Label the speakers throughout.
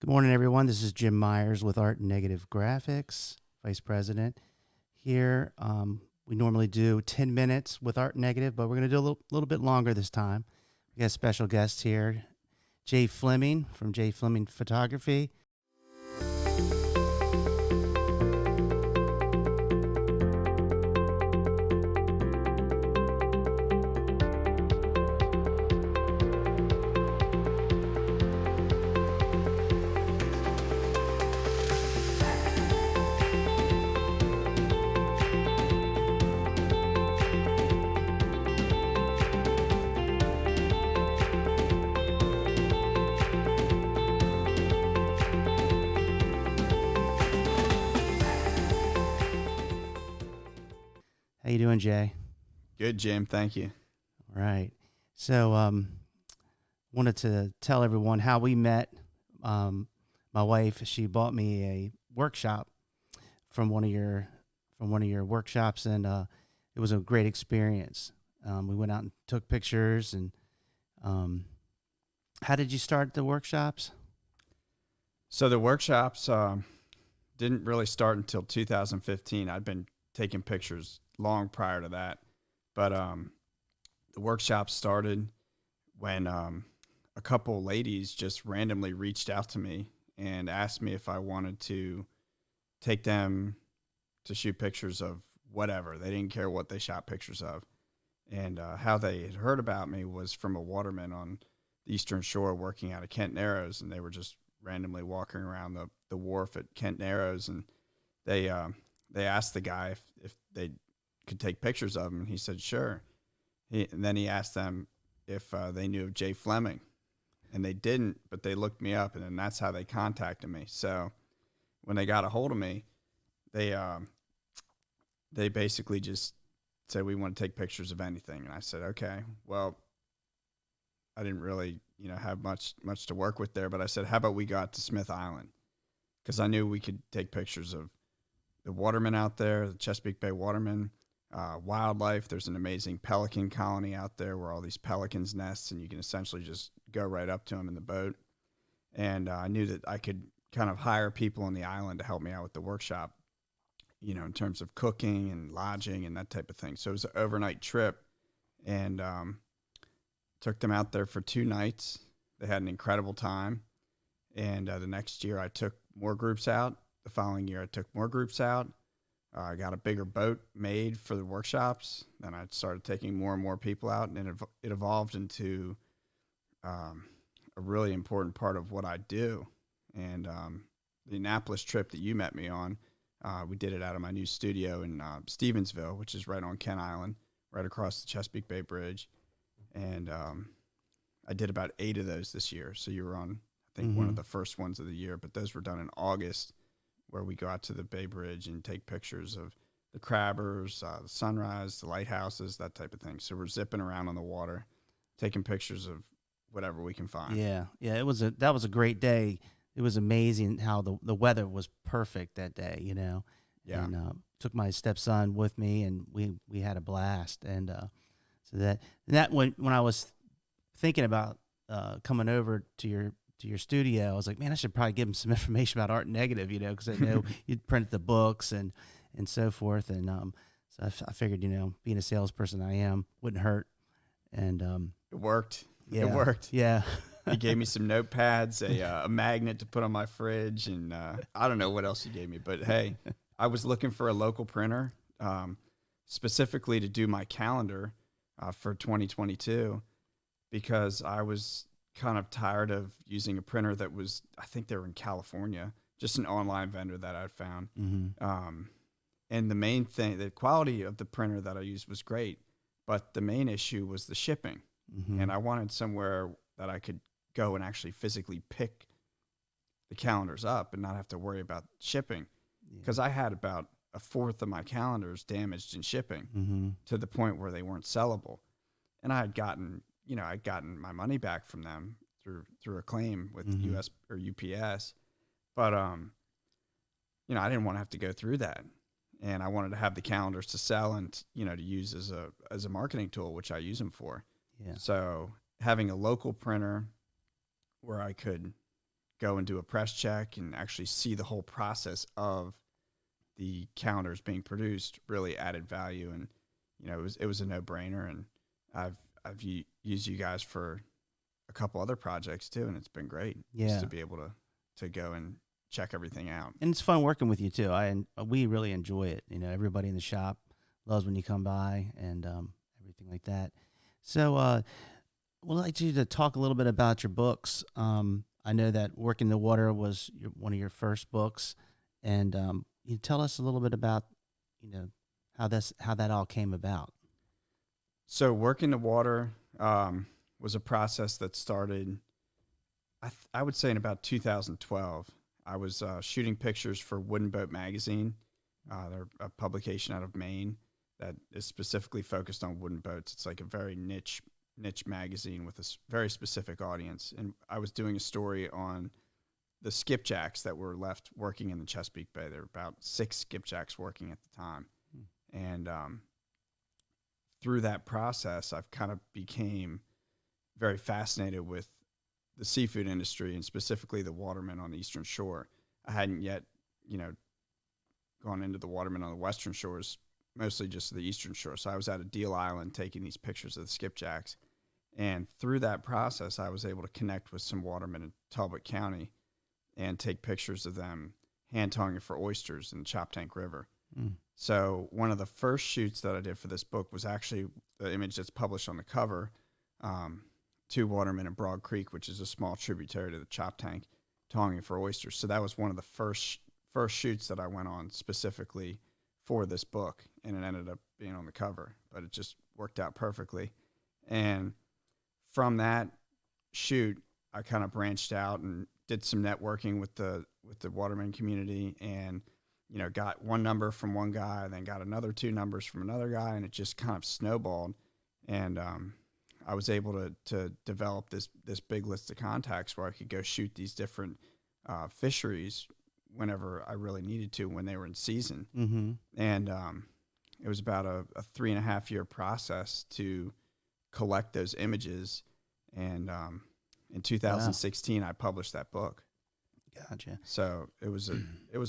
Speaker 1: Good morning, everyone. This is Jim Myers with Art and Negative Graphics, Vice President here. We normally do 10 minutes with Art and Negative, but we're going to do a little bit longer this time. We got special guests here, Jay Fleming from Jay Fleming Photography. How you doing, Jay?
Speaker 2: Good, Jim. Thank you.
Speaker 1: All right. So, wanted to tell everyone how we met. My wife, she bought me a workshop from one of your workshops, and it was a great experience. We went out and took pictures. And how did you start the workshops?
Speaker 2: So the workshops didn't really start until 2015. I'd been taking pictures long prior to that, but the workshop started when a couple ladies just randomly reached out to me and asked me if I wanted to take them to shoot pictures of whatever. They didn't care what they shot pictures of. And how they had heard about me was from a waterman on the Eastern Shore working out of Kent Narrows, and they were just randomly walking around the wharf at Kent Narrows, and they asked the guy if they could take pictures of him, and he said sure. And then he asked them if they knew of Jay Fleming, and they didn't, but they looked me up, and then that's how they contacted me. So when they got a hold of me, they basically just said, we want to take pictures of anything. And I said, okay. Well, I didn't really, have much to work with there, but I said, how about we go out to Smith Island? Because I knew we could take pictures of the watermen out there, the Chesapeake Bay watermen, wildlife. There's an amazing pelican colony out there where all these pelicans nest, and you can essentially just go right up to them in the boat. And I knew that I could kind of hire people on the island to help me out with the workshop, in terms of cooking and lodging and that type of thing. So it was an overnight trip, and took them out there for 2 nights. They had an incredible time. And the next year I took more groups out. The following year I took more groups out. I got a bigger boat made for the workshops. Then I started taking more and more people out, and it evolved into a really important part of what I do. And the Annapolis trip that you met me on, we did it out of my new studio in Stevensville, which is right on Kent Island, right across the Chesapeake Bay Bridge. And I did about 8 of those this year. So you were on, I think, one of the first ones of the year, but those were done in August, where we go out to the Bay Bridge and take pictures of the crabbers, the sunrise, the lighthouses, that type of thing. So we're zipping around on the water, taking pictures of whatever we can find.
Speaker 1: Yeah. That was a great day. It was amazing how the weather was perfect that day.
Speaker 2: Yeah.
Speaker 1: And took my stepson with me, and we had a blast. And so that when I was thinking about coming over to your studio, I was like, man, I should probably give him some information about Art Negative, because I know you'd printed the books and so forth. And so I figured, being a salesperson I am, wouldn't hurt. And
Speaker 2: it worked.
Speaker 1: Yeah,
Speaker 2: it worked.
Speaker 1: Yeah.
Speaker 2: He gave me some notepads, a magnet to put on my fridge, and I don't know what else he gave me. But hey, I was looking for a local printer, specifically to do my calendar for 2022, because I was kind of tired of using a printer that was, I think they were in California, just an online vendor that I'd found. And the main thing, the quality of the printer that I used was great, but the main issue was the shipping. And I wanted somewhere that I could go and actually physically pick the calendars up and not have to worry about shipping. Because I had about a fourth of my calendars damaged in shipping to the point where they weren't sellable. And I had gotten, I'd gotten my money back from them through a claim with US or UPS. But, I didn't want to have to go through that. And I wanted to have the calendars to sell and, to use as a marketing tool, which I use them for.
Speaker 1: Yeah.
Speaker 2: So having a local printer where I could go and do a press check and actually see the whole process of the calendars being produced really added value. And, you know, it was a no brainer. And I've used you guys for a couple other projects too. And it's been great just to be able to go and check everything out.
Speaker 1: And it's fun working with you too. We really enjoy it. You know, everybody in the shop loves when you come by and everything like that. So we'd like you to talk a little bit about your books. I know that Working the Water was one of your first books, and you tell us a little bit about, you know, how that all came about.
Speaker 2: So Working the Water was a process that started, I would say, in about 2012. I was shooting pictures for Wooden Boat Magazine. They're a publication out of Maine that is specifically focused on wooden boats. It's like a very niche magazine with a very specific audience. And I was doing a story on the skipjacks that were left working in the Chesapeake Bay. There were about 6 skipjacks working at the time. And through that process, I've kind of became very fascinated with the seafood industry and specifically the watermen on the Eastern Shore. I hadn't yet, you know, gone into the watermen on the Western Shores, mostly just the Eastern Shore. So I was at a Deal Island taking these pictures of the skipjacks. And through that process, I was able to connect with some watermen in Talbot County and take pictures of them hand tonguing for oysters in the Choptank River. So one of the first shoots that I did for this book was actually the image that's published on the cover, 2 watermen in Broad Creek, which is a small tributary to the Choptank, tonguing for oysters. So that was one of the first shoots that I went on specifically for this book, and it ended up being on the cover, but it just worked out perfectly. And from that shoot, I kind of branched out and did some networking with the waterman community, and, you know, got one number from one guy, then got another 2 numbers from another guy, and it just kind of snowballed. And I was able to develop this big list of contacts where I could go shoot these different fisheries whenever I really needed to, when they were in season.
Speaker 1: Mm-hmm.
Speaker 2: And it was about a 3.5-year process to collect those images. And in 2016, I published that book.
Speaker 1: Gotcha.
Speaker 2: So it was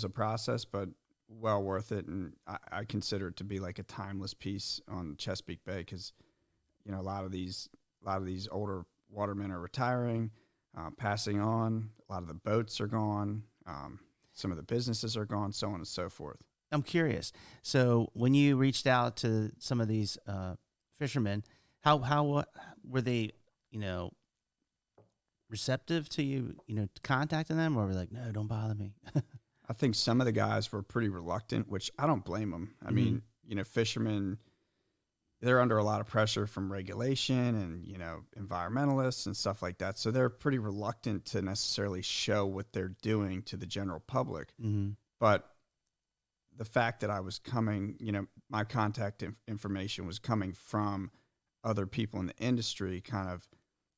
Speaker 2: a process, but well worth it. And I consider it to be like a timeless piece on Chesapeake Bay, because, you know, a lot of these older watermen are retiring, passing on. A lot of the boats are gone. Some of the businesses are gone, so on and so forth.
Speaker 1: I'm curious. So when you reached out to some of these fishermen, how were they, you know, receptive to you, you know, contacting them, or were they like, no, don't bother me?
Speaker 2: I think some of the guys were pretty reluctant, which I don't blame them. I mean, you know, fishermen, they're under a lot of pressure from regulation and, you know, environmentalists and stuff like that. So they're pretty reluctant to necessarily show what they're doing to the general public.
Speaker 1: Mm-hmm.
Speaker 2: But the fact that I was coming, you know, my contact information was coming from other people in the industry kind of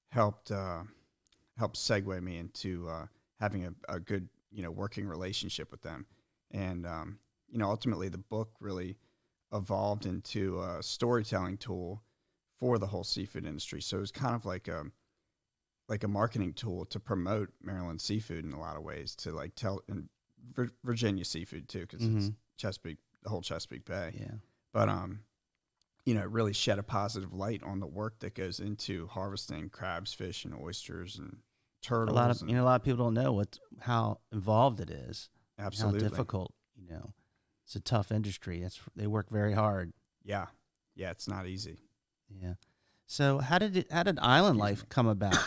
Speaker 2: helped segue me into having a good, you know, working relationship with them. And, you know, ultimately the book really evolved into a storytelling tool for the whole seafood industry. So it was kind of like a marketing tool to promote Maryland seafood in a lot of ways, to like tell, and Virginia seafood too, because it's Chesapeake, the whole Chesapeake Bay.
Speaker 1: Yeah.
Speaker 2: But you know, it really shed a positive light on the work that goes into harvesting crabs, fish, and oysters and turtles.
Speaker 1: A lot of people don't know how involved it is.
Speaker 2: Absolutely.
Speaker 1: How difficult, you know. It's a tough industry. They work very hard.
Speaker 2: Yeah. Yeah, it's not easy.
Speaker 1: Yeah. So how did Island Life come about?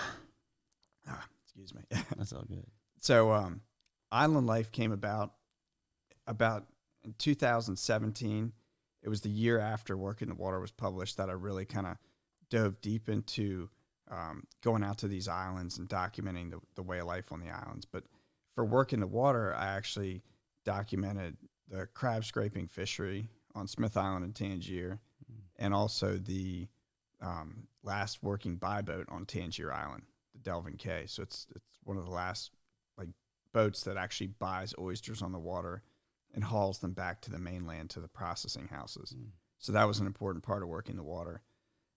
Speaker 2: Excuse me.
Speaker 1: That's all good.
Speaker 2: So Island Life came about in 2017. It was the year after Working the Water was published that I really kind of dove deep into going out to these islands and documenting the way of life on the islands. But for Working the Water, I actually documented the crab scraping fishery on Smith Island in Tangier, and also the last working boat on Tangier Island, the Delvin Cay. So it's one of the last like boats that actually buys oysters on the water and hauls them back to the mainland to the processing houses. So that was an important part of Working the Water.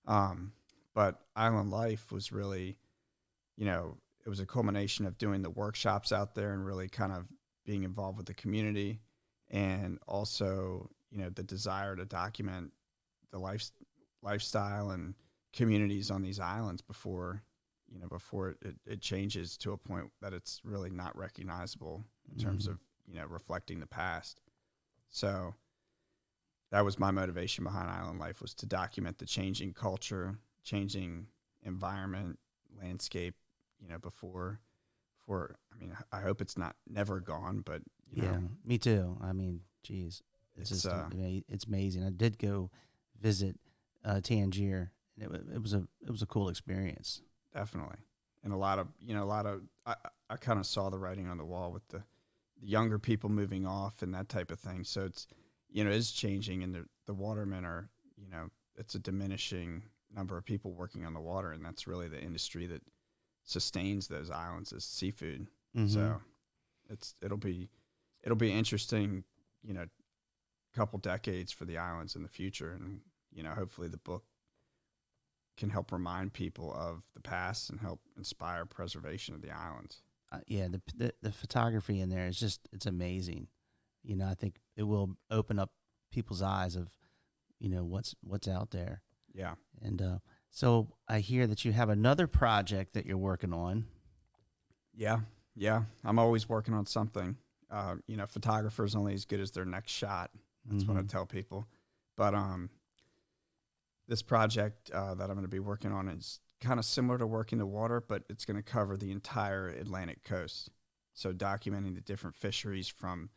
Speaker 2: But Island Life was really, you know, it was a culmination of doing the workshops out there and really kind of being involved with the community, and also, you know, the desire to document the lifestyle and communities on these islands before, you know, before it changes to a point that it's really not recognizable in terms of, you know, reflecting the past. So that was my motivation behind Island Life, was to document the changing culture, changing environment, landscape, you know, before, I mean, I hope it's not never gone, but, you know.
Speaker 1: Me too. I mean, geez, it's just, it's amazing. I did go visit Tangier, and it was a cool experience.
Speaker 2: Definitely. And I kind of saw the writing on the wall with the younger people moving off and that type of thing. So it's, you know, it's changing, and the watermen are, you know, it's a diminishing number of people working on the water, and that's really the industry that sustains those islands, is seafood. So it'll be interesting, you know, couple decades for the islands in the future, and, you know, hopefully the book can help remind people of the past and help inspire preservation of the islands.
Speaker 1: The photography in there is just, it's amazing. You know, I think it will open up people's eyes of, you know, what's out there.
Speaker 2: Yeah.
Speaker 1: And so I hear that you have another project that you're working on.
Speaker 2: Yeah. I'm always working on something. You know, photographer's only as good as their next shot. That's what I tell people. But this project that I'm going to be working on is kind of similar to working the water, but it's going to cover the entire Atlantic coast. So documenting the different fisheries from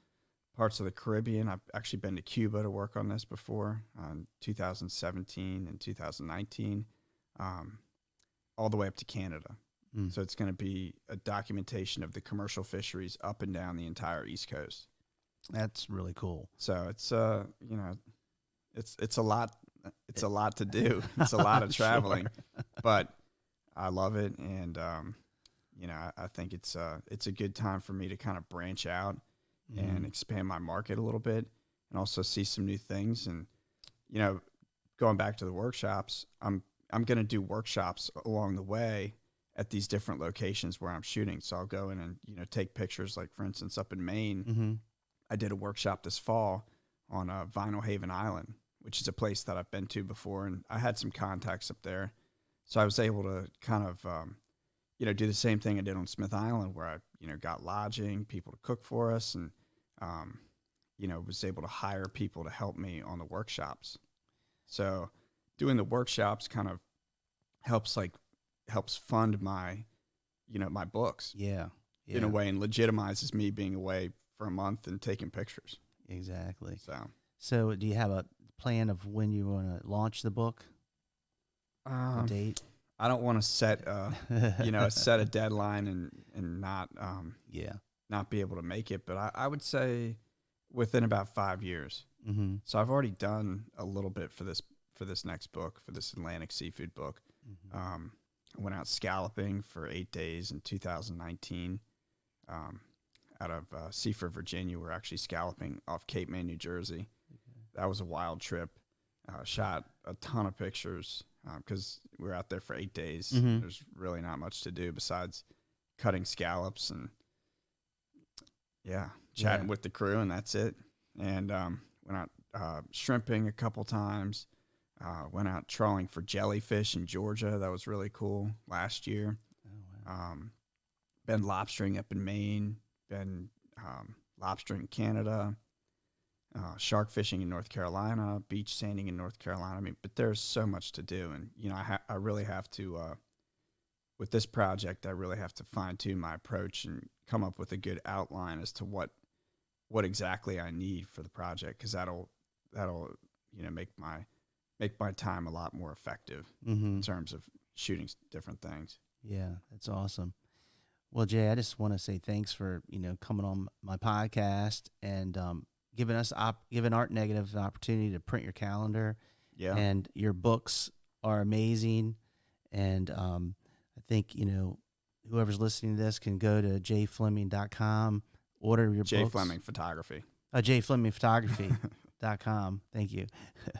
Speaker 2: parts of the Caribbean. I've actually been to Cuba to work on this before, 2017 and 2019, all the way up to Canada. So it's going to be a documentation of the commercial fisheries up and down the entire East Coast.
Speaker 1: That's really cool.
Speaker 2: So it's you know, it's a lot. It's a lot to do. It's a lot of traveling, but I love it, and you know, I think it's a good time for me to kind of branch out and expand my market a little bit, and also see some new things. And, you know, going back to the workshops, I'm going to do workshops along the way at these different locations where I'm shooting. So I'll go in and, you know, take pictures. Like, for instance, up in Maine, I did a workshop this fall on Vinyl Haven Island, which is a place that I've been to before, and I had some contacts up there. So I was able to kind of, you know, do the same thing I did on Smith Island, where I, you know, got lodging, people to cook for us, and, you know, was able to hire people to help me on the workshops. So doing the workshops kind of helps fund my, you know, my books.
Speaker 1: Yeah.
Speaker 2: In a way, and legitimizes me being away for a month and taking pictures.
Speaker 1: Exactly.
Speaker 2: So
Speaker 1: do you have a plan of when you want to launch the book? A date?
Speaker 2: I don't want to set, you know, set a deadline and not, not be able to make it. But I would say within about 5 years. So I've already done a little bit for this next book, for this Atlantic seafood book. I went out scalloping for 8 days in 2019. Out of Seaford, Virginia. We're actually scalloping off Cape May, New Jersey. That was a wild trip. Shot a ton of pictures because we were out there for 8 days. There's really not much to do besides cutting scallops and chatting with the crew, and that's it. And went out shrimping a couple times. Went out trawling for jellyfish in Georgia. That was really cool last year. Oh, wow. Been lobstering up in Maine. Been lobstering in Canada. Shark fishing in North Carolina, beach sanding in North Carolina. I mean, but there's so much to do, and, you know, I really have to, with this project, I really have to fine tune my approach and come up with a good outline as to what exactly I need for the project, because that'll you know, make my time a lot more effective in terms of shooting different things.
Speaker 1: Yeah, that's awesome. Well, Jay, I just want to say thanks for, you know, coming on my podcast and giving Art Negative the opportunity to print your calendar.
Speaker 2: Yeah.
Speaker 1: And your books are amazing. And I think, you know, whoever's listening to this can go to jfleming.com, order your books.
Speaker 2: Jay Fleming Photography.
Speaker 1: jflemingphotography.com. Thank you.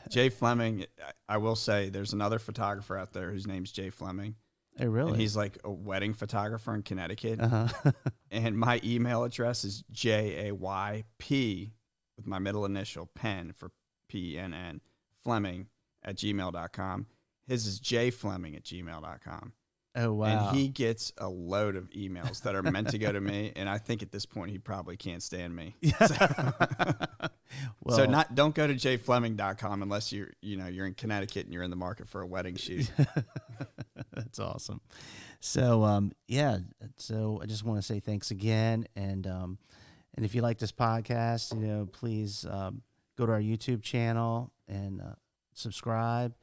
Speaker 2: Jay Fleming, I will say there's another photographer out there whose name's Jay Fleming.
Speaker 1: Oh, really?
Speaker 2: And he's like a wedding photographer in Connecticut.
Speaker 1: Uh-huh.
Speaker 2: And my email address is JAYP with my middle initial, pen for PNN, Fleming at gmail.com. His is jfleming@gmail.com.
Speaker 1: Oh, wow.
Speaker 2: And he gets a load of emails that are meant to go to me. And I think at this point, he probably can't stand me.
Speaker 1: Well,
Speaker 2: So don't go to jfleming.com unless you're in Connecticut and you're in the market for a wedding shoot.
Speaker 1: that's awesome. So, yeah. So I just want to say thanks again. And if you like this podcast, please go to our YouTube channel and subscribe,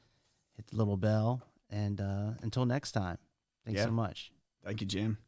Speaker 1: hit the little bell. And until next time, thanks so much.
Speaker 2: Thank you, Jim.